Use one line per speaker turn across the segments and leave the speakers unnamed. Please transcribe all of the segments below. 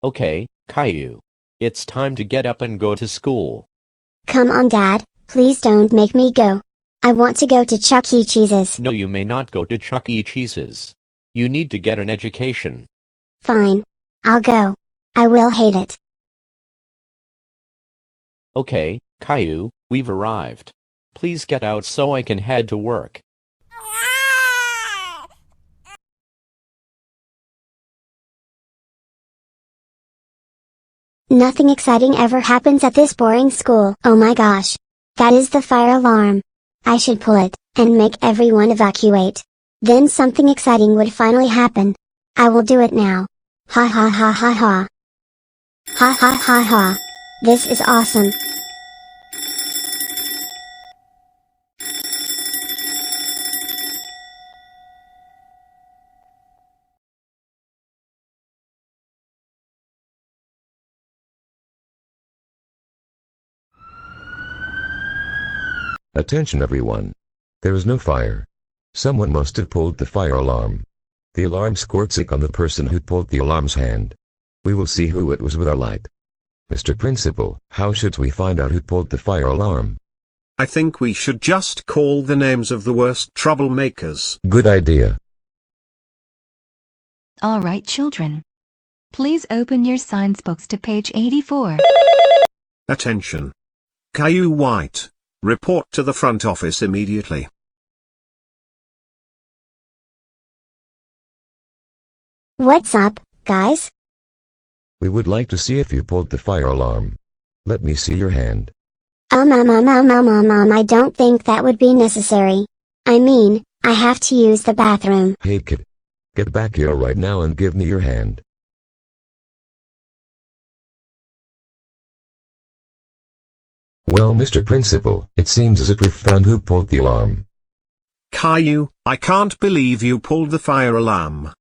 Okay, Caillou. It's time to get up and go to school.
Come on, Dad, please don't make me go. I want to go to Chuck E. Cheese's.
No, you may not go to Chuck E. Cheese's. You need to get an education.
Fine. I'll go. I will hate it.
Okay, Caillou, we've arrived. Please get out so I can head to work.
Nothing exciting ever happens at this boring school. Oh my gosh. That is the fire alarm. I should pull it, and make everyone evacuate. Then something exciting would finally happen. I will do it now. Ha ha ha ha ha. Ha ha ha ha. This is awesome.
Attention everyone. There is no fire. Someone must have pulled the fire alarm. The alarm scored sick on the person who pulled the alarm's hand. We will see who it was with our light. Mr. Principal, how should we find out who pulled the fire alarm?
I think we should just call the names of the worst troublemakers.
Good idea.
All right, children. Please open your science books to page 84.
Attention. Caillou White. Report to the front office immediately.
What's up, guys?
We would like to see if you pulled the fire alarm. Let me see your hand.
I don't think that would be necessary. I mean, I have to use the bathroom.
Hey kid. Get back here right now and give me your hand. Well, Mr. Principal, it seems as if we've found who pulled the alarm.
Caillou, I can't believe you pulled the fire alarm.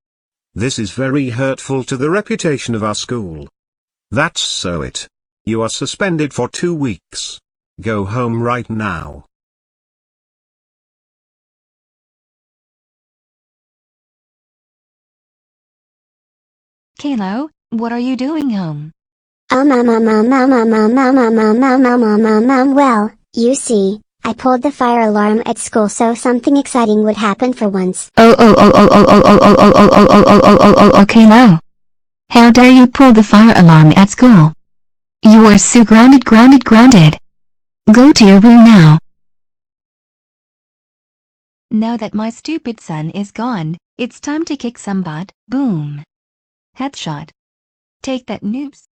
This is very hurtful to the reputation of our school. That's so it. You are suspended for 2 weeks. Go home right now.
Caillou, what are you doing home?
Well, you see, I pulled the fire alarm at school so something exciting would happen for once.
Caillou. How dare you pull the fire alarm at school? You are so grounded. Go to your room now. Now that my stupid son is gone, it's time to kick some butt. Boom. Headshot. Take that, noobs.